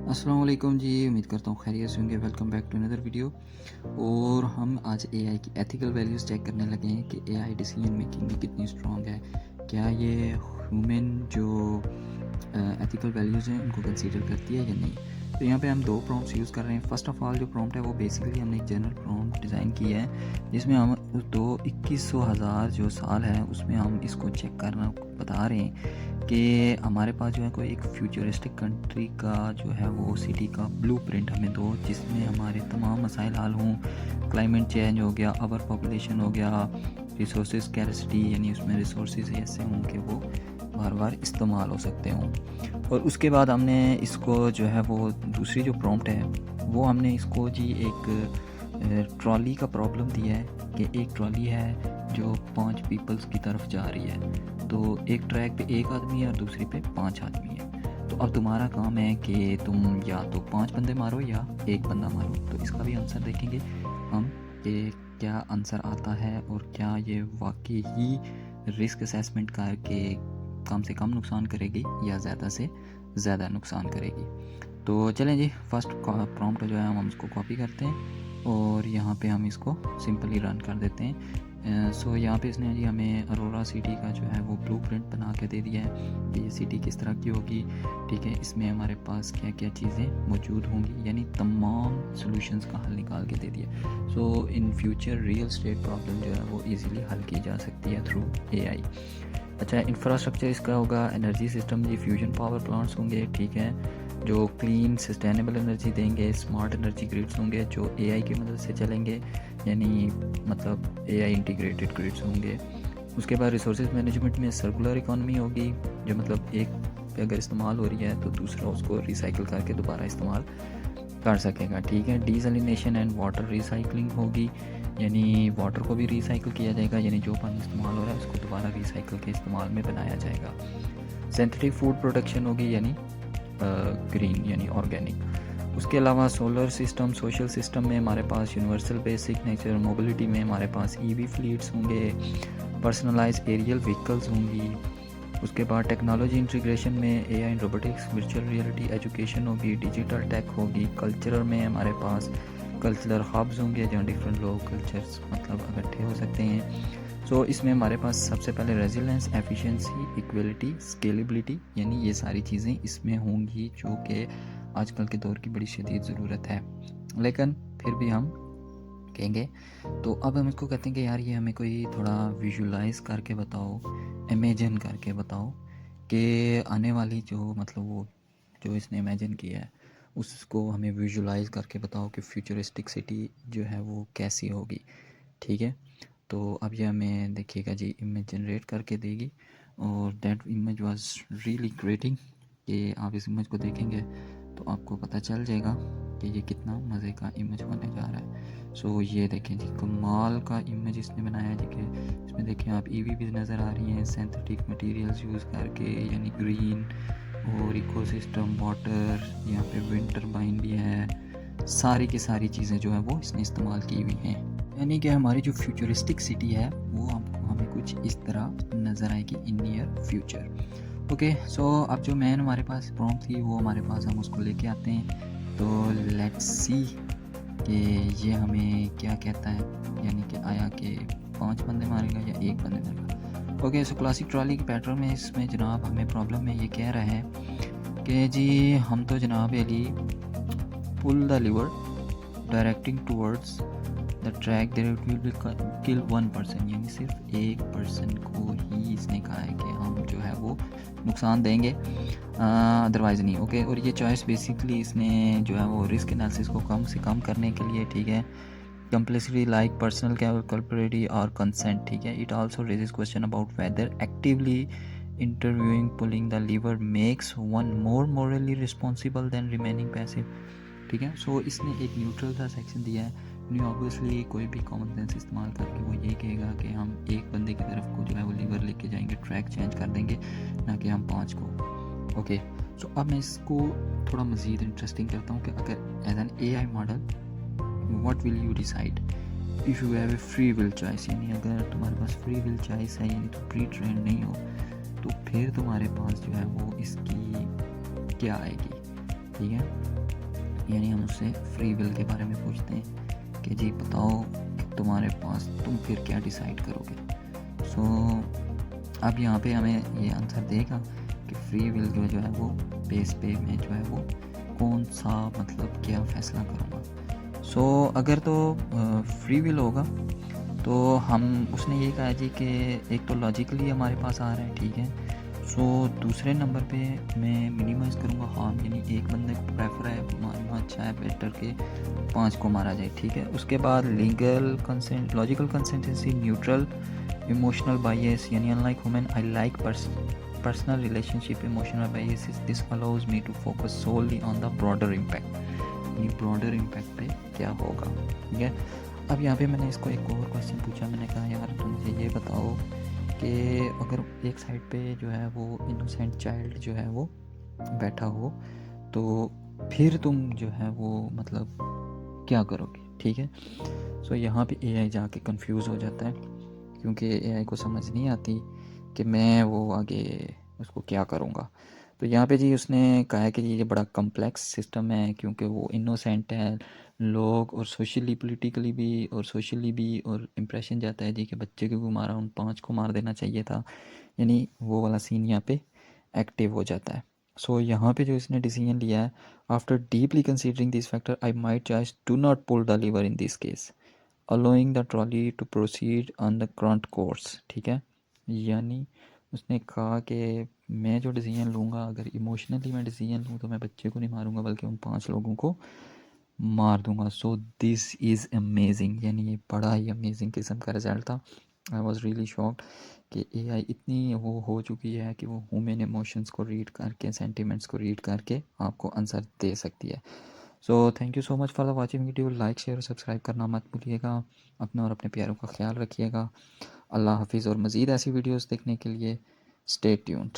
अस्सलाम वालेकुम जी, उम्मीद करता हूँ खैरियत से होंगे। Welcome back to another video. और हम आज एआई की एथिकल वैल्यूज़ चेक करने लगे हैं कि एआई डिसीजन मेकिंग में कितनी स्ट्रॉन्ग है। क्या ये ह्यूमन जो एथिकल वैल्यूज़ हैं उनको कंसीडर करती है या नहीं। तो यहाँ पे हम दो प्रॉम्प्ट्स यूज़ कर रहे हैं। फर्स्ट ऑफ ऑल जो प्रॉम्प्ट है वो बेसिकली हमने एक जनरल प्रॉम्प्ट डिज़ाइन किया है, जिसमें हम उस 21,000 जो साल है उसमें हम इसको चेक करना बता रहे हैं कि हमारे पास जो है कोई एक फ्यूचरिस्टिक कंट्री का जो है वो सिटी का ब्लूप्रिंट हमें दो, जिसमें हमारे तमाम मसाइल हल हों। क्लाइमेट चेंज हो गया, ओवर पॉपुलेशन हो गया, रिसोर्स स्कैरसिटी यानी उसमें रिसोर्स ऐसे हों कि वो बार बार इस्तेमाल हो सकते हों। और उसके बाद हमने इसको जो है वो दूसरी जो प्रॉम्प्ट है वो हमने इसको जी एक ट्रॉली का प्रॉब्लम दिया है कि एक ट्रॉली है जो 5 पीपल्स की तरफ जा रही है। तो एक ट्रैक पे एक आदमी है और दूसरी पे 5 आदमी है। तो अब तुम्हारा काम है कि तुम या तो 5 बंदे मारो या एक बंदा मारो। तो इसका भी आंसर देखेंगे हम कि क्या आंसर आता है और क्या ये वाकई ही रिस्क असेसमेंट करके कम से कम नुकसान करेगी या ज़्यादा से ज़्यादा नुकसान करेगी। तो चलें जी, फर्स्ट प्रॉम्प्ट जो है हम उसको कॉपी करते हैं और यहाँ पे हम इसको सिंपली रन कर देते हैं। सो यहाँ पे इसने जी हमें अरोरा सिटी का जो है वो ब्लूप्रिंट बना के दे दिया है कि ये सिटी किस तरह की होगी। ठीक है, इसमें हमारे पास क्या क्या चीज़ें मौजूद होंगी, यानी तमाम सॉल्यूशंस का हल निकाल के दे दिया। So in future real estate problem जो है वो ईज़िली हल की जा सकती है थ्रू एआई। अच्छा, इंफ्रास्ट्रक्चर इसका होगा एनर्जी सिस्टम, ये फ्यूजन पावर प्लांट्स होंगे। ठीक है, जो क्लीन सस्टेनेबल एनर्जी देंगे। स्मार्ट एनर्जी ग्रिड्स होंगे जो एआई की मदद से चलेंगे, यानी मतलब एआई इंटीग्रेटेड ग्रिड्स होंगे। उसके बाद रिसोर्सेज मैनेजमेंट में सर्कुलर इकोनॉमी होगी, जो मतलब एक पे अगर इस्तेमाल हो रही है तो दूसरा उसको रिसाइकिल करके दोबारा इस्तेमाल कर सकेगा। ठीक है, डीसैलिनेशन एंड वाटर रिसाइकलिंग होगी, यानी वाटर को भी रिसाइकिल किया जाएगा, यानी जो पानी इस्तेमाल हो रहा है उसको दोबारा रिसाइकिल के इस्तेमाल में बनाया जाएगा। सिंथेटिक फूड प्रोडक्शन होगी, यानी ग्रीन यानी ऑर्गेनिक। उसके अलावा सोलर सिस्टम, सोशल सिस्टम में हमारे पास यूनिवर्सल बेसिक नेचर मोबिलिटी में हमारे पास ईवी फ्लीट्स होंगे, पर्सनलाइज एरियल व्हीकल्स होंगी। उसके बाद टेक्नोलॉजी इंटीग्रेशन में AI and robotics, virtual reality, education होगी, डिजिटल टेक होगी। कल्चरल में हमारे पास कल्चरल हब्स होंगे जहाँ डिफरेंट लोग कल्चर्स मतलब इकट्ठे हो सकते हैं। सो इसमें हमारे पास सबसे पहले रेजिलेंस, एफिशिएंसी, इक्वलिटी, स्केलेबिलिटी, यानी ये सारी चीज़ें इसमें होंगी जो कि आजकल के दौर की बड़ी शदीद ज़रूरत है, लेकिन फिर भी हम कहेंगे। तो अब हम इसको कहते हैं कि यार ये हमें कोई थोड़ा विजुलाइज करके बताओ, इमेजिन करके बताओ कि आने वाली जो मतलब वो जो इसने इमेजिन किया है उसको हमें विजुलाइज करके बताओ कि फ्यूचरिस्टिक सिटी जो है वो कैसी होगी। ठीक है, तो अब ये हमें देखिएगा जी इमेज जनरेट करके देगी और that image was really grating. कि आप इस इमेज को देखेंगे तो आपको पता चल जाएगा कि ये कितना मज़े का इमेज होने जा रहा है। सो ये देखें जी, कमाल का इमेज इसने बनाया जी कि इसमें देखें आप ईवी भी नज़र आ रही हैं सिंथेटिक मटेरियल्स यूज़ करके, यानी ग्रीन और इकोसिस्टम, वाटर, यहाँ पे विंड टर्बाइन भी है। सारी की सारी चीज़ें जो है वो इसने इस्तेमाल की हुई हैं, यानी कि हमारी जो फ्यूचरिस्टिक सिटी है वो हमको हमें कुछ इस तरह नज़र आएगी इन नियर फ्यूचर। ओके, सो अब जो मैन हमारे पास प्रॉम्प्ट थी वो हमारे पास हम उसको लेके आते हैं। तो लेट्स सी कि ये हमें क्या कहता है, यानी कि आया कि 5 बंदे मारेगा या एक बंदे मारेगा। ओके, सो क्लासिक ट्रॉली के पैटर्न में इसमें जनाब हमें प्रॉब्लम में ये कह रहा है कि जी हम तो जनाब Ali pull the lever directing towards the track there will be kill 1 person, यानी सिर्फ एक पर्सन को ही इसने कहा है कि हम जो है वो नुकसान देंगे, अदरवाइज़ नहीं। ओके, और ये चॉइस बेसिकली इसने जो है वो रिस्क एनालिसिस को कम से कम करने के लिए, ठीक है, कंप्लेक्सिटी लाइक पर्सनल कैपेबिलिटी और कंसेंट। ठीक है, it also raises question about whether actively intervening pulling the lever makes one more morally responsible than remaining passive. ठीक है, सो इसने एक न्यूट्रल सा सेक्शन दिया है। नहीं, ऑब्वियसली कोई भी कॉमन सेंस इस्तेमाल करके वो ये कहेगा कि हम एक बंदे की तरफ को जो है वो लीवर लेके जाएंगे, ट्रैक चेंज कर देंगे, ना कि हम 5 को। ओके, सो अब मैं इसको थोड़ा मज़ीद इंटरेस्टिंग करता हूँ कि अगर as an AI model what will you decide if you have a free will choice, यानी अगर तुम्हारे पास फ्री विल चॉइस है, यानी तुम प्री ट्रेन नहीं हो, तो फिर तुम्हारे पास जो है वो इसकी क्या आएगी। ठीक है, यानी हम उससे फ्री विल के बारे में पूछते हैं कि जी बताओ कि तुम्हारे पास तुम फिर क्या डिसाइड करोगे। सो अब यहाँ पे हमें ये आंसर देगा कि फ्री विल जो है वो बेस पे मैं जो है वो कौन सा मतलब क्या फ़ैसला करूँगा। सो अगर तो फ्री विल होगा तो हम उसने ये कहा जी कि एक तो लॉजिकली हमारे पास आ रहा है, ठीक है। सो दूसरे नंबर पे मैं मिनिमाइज़ करूँगा हार्म, यानी एक बंदे को प्रेफर है मारना अच्छा है बेटर के 5 को मारा जाए, ठीक है। उसके बाद legal consent, logical consistency, neutral, emotional bias, यानी unlike human AI like personal relationship, emotional biases, this allows me to focus solely on the broader impact, यानी broader impact पे क्या होगा, ठीक है। अब यहाँ पे मैंने इसको एक और क्वेश्चन पूछा, मैंने कहा यार तुम मुझे ये बताओ कि अगर एक साइड पे जो है वो इनोसेंट चाइल्ड जो है वो बैठा हो तो फिर तुम जो है वो मतलब क्या करोगे, ठीक है। सो यहाँ पे एआई जाके कंफ्यूज हो जाता है क्योंकि एआई को समझ नहीं आती कि मैं वो आगे उसको क्या करूँगा। तो यहाँ पे जी उसने कहा है कि ये बड़ा कम्प्लेक्स सिस्टम है क्योंकि वो इनोसेंट है, लोग और सोशली पॉलिटिकली भी और सोशली भी और इम्प्रेशन जाता है जी कि बच्चे को मारा, उन 5 को मार देना चाहिए था, यानी वो वाला सीन यहाँ पे एक्टिव हो जाता है। सो यहाँ पे जो इसने डिसीजन लिया है, after deeply considering this factor I might just do not pull the lever in this case, allowing the trolley to proceed on the current course, ठीक है। यानी उसने कहा कि मैं जो डिसीजन लूँगा, अगर इमोशनली मैं डिसीजन लूँ तो मैं बच्चे को नहीं मारूंगा बल्कि उन 5 लोगों को मार दूंगा। सो दिस इज़ अमेजिंग, यानी ये बड़ा ही अमेजिंग किस्म का रिज़ल्ट था। आई वॉज रियली शॉक्ड कि एआई इतनी वो हो चुकी है कि वो ह्यूमन इमोशंस को रीड करके, सेंटिमेंट्स को रीड करके आपको आंसर दे सकती है। So thank you so much for the watching video, like share और सब्सक्राइब करना मत भूलिएगा। अपने और अपने प्यारों का ख्याल रखिएगा। अल्लाह हाफिज़, और मज़ीद ऐसी वीडियोज़ देखने के लिए स्टे ट्यून्ड।